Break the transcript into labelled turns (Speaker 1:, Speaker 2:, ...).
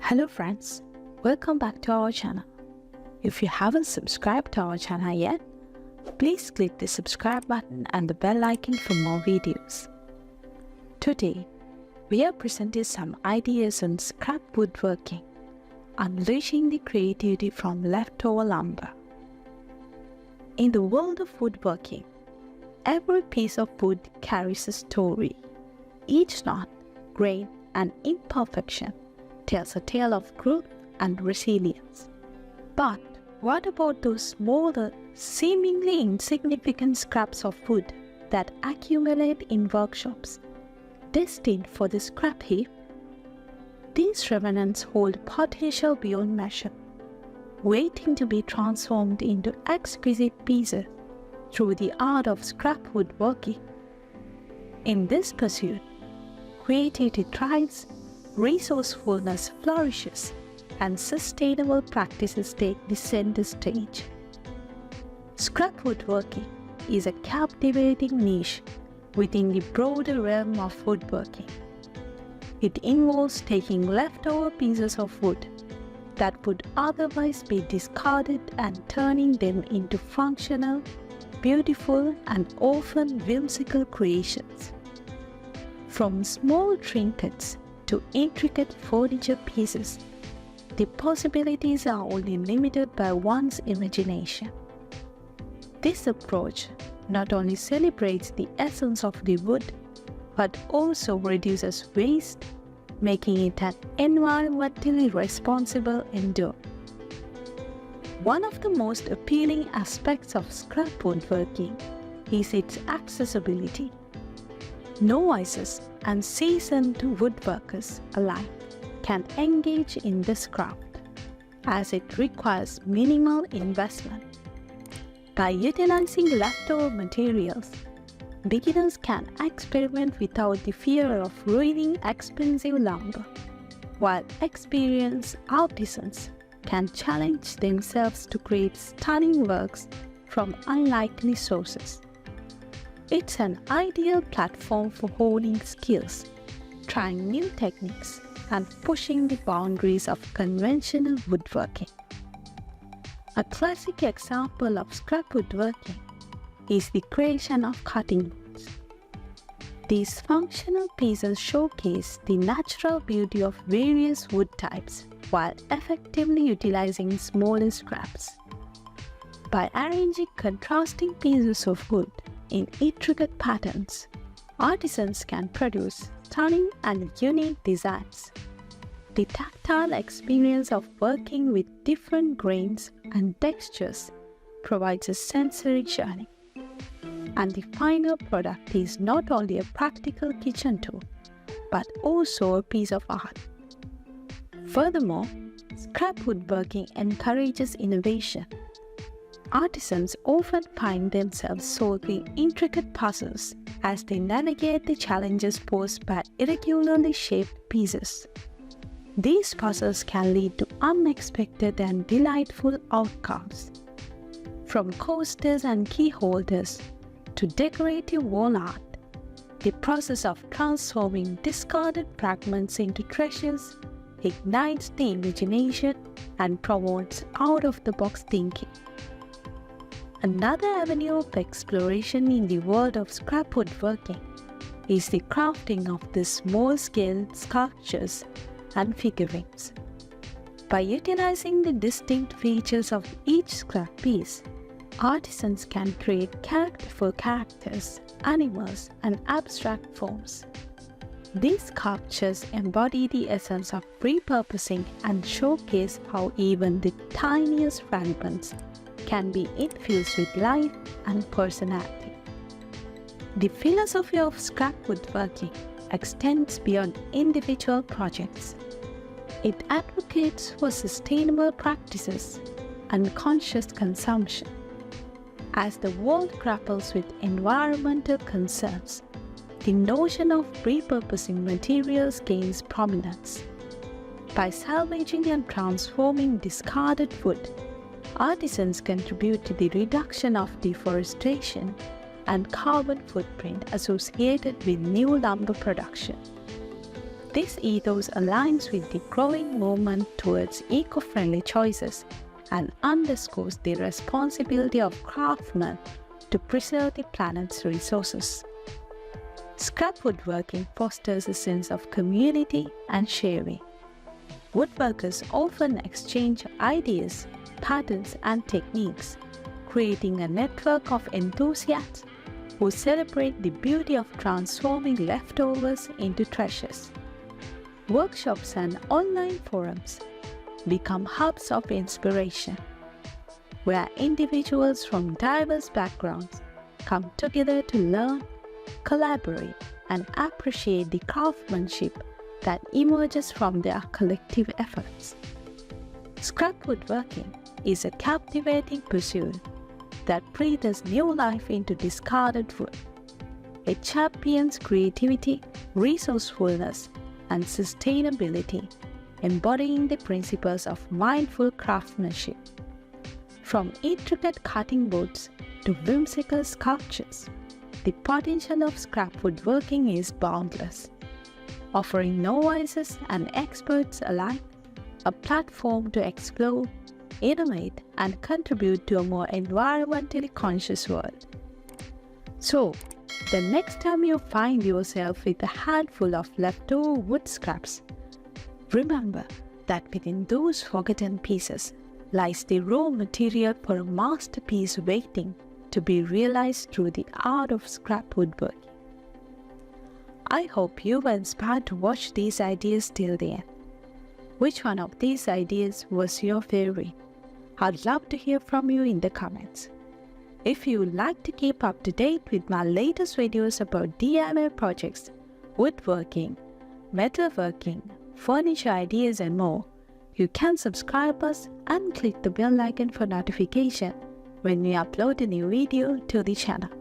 Speaker 1: Hello friends, welcome back to our channel. If you haven't subscribed to our channel yet, please click the subscribe button and the bell icon for more videos. Today, we are presenting some ideas on scrap woodworking, unleashing the creativity from leftover lumber. In the world of woodworking, every piece of wood carries a story. Each knot, grain, and imperfection tells a tale of growth and resilience. But what about those smaller, seemingly insignificant scraps of wood that accumulate in workshops, destined for the scrap heap? These remnants hold potential beyond measure, waiting to be transformed into exquisite pieces through the art of scrap woodworking. In this pursuit, creativity thrives, resourcefulness flourishes, and sustainable practices take the center stage. Scrap woodworking is a captivating niche within the broader realm of woodworking. It involves taking leftover pieces of wood that would otherwise be discarded and turning them into functional, beautiful, and often whimsical creations. From small trinkets to intricate furniture pieces, the possibilities are only limited by one's imagination. This approach not only celebrates the essence of the wood, but also reduces waste, making it an environmentally responsible endeavor. One of the most appealing aspects of scrap woodworking is its accessibility. Novices and seasoned woodworkers alike can engage in this craft, as it requires minimal investment. By utilizing leftover materials, beginners can experiment without the fear of ruining expensive lumber, while experienced artisans can challenge themselves to create stunning works from unlikely sources. It's an ideal platform for honing skills, trying new techniques, and pushing the boundaries of conventional woodworking. A classic example of scrap woodworking is the creation of cutting boards. These functional pieces showcase the natural beauty of various wood types while effectively utilizing smaller scraps. By arranging contrasting pieces of wood in intricate patterns, artisans can produce stunning and unique designs. The tactile experience of working with different grains and textures provides a sensory journey. And the final product is not only a practical kitchen tool, but also a piece of art. Furthermore, scrap woodworking encourages innovation. Artisans often find themselves solving intricate puzzles as they navigate the challenges posed by irregularly shaped pieces. These puzzles can lead to unexpected and delightful outcomes. From coasters and key holders to decorative wall art, the process of transforming discarded fragments into treasures ignites the imagination and promotes out-of-the-box thinking. Another avenue of exploration in the world of scrap woodworking is the crafting of the small-scale sculptures and figurines. By utilizing the distinct features of each scrap piece, artisans can create characterful characters, animals, and abstract forms. These sculptures embody the essence of repurposing and showcase how even the tiniest fragments can be infused with life and personality. The philosophy of scrap woodworking extends beyond individual projects. It advocates for sustainable practices and conscious consumption. As the world grapples with environmental concerns, the notion of repurposing materials gains prominence. By salvaging and transforming discarded wood, artisans contribute to the reduction of deforestation and carbon footprint associated with new lumber production. This ethos aligns with the growing movement towards eco-friendly choices and underscores the responsibility of craftsmen to preserve the planet's resources. Scrap woodworking fosters a sense of community and sharing. Woodworkers often exchange ideas, patterns, and techniques, creating a network of enthusiasts who celebrate the beauty of transforming leftovers into treasures. Workshops and online forums become hubs of inspiration, where individuals from diverse backgrounds come together to learn, collaborate, and appreciate the craftsmanship that emerges from their collective efforts. Scrap woodworking is a captivating pursuit that breathes new life into discarded wood. It champions creativity, resourcefulness, and sustainability, embodying the principles of mindful craftsmanship. From intricate cutting boards to whimsical sculptures, the potential of scrap woodworking is boundless, offering novices and experts alike a platform to explore, innovate, and contribute to a more environmentally conscious world. So, the next time you find yourself with a handful of leftover wood scraps, remember that within those forgotten pieces lies the raw material for a masterpiece waiting to be realized through the art of scrap woodworking. I hope you were inspired to watch these ideas till the end. Which one of these ideas was your favorite? I'd love to hear from you in the comments. If you would like to keep up to date with my latest videos about DIY projects, woodworking, metalworking, furniture ideas and more, you can subscribe us and click the bell icon for notification when we upload a new video to the channel.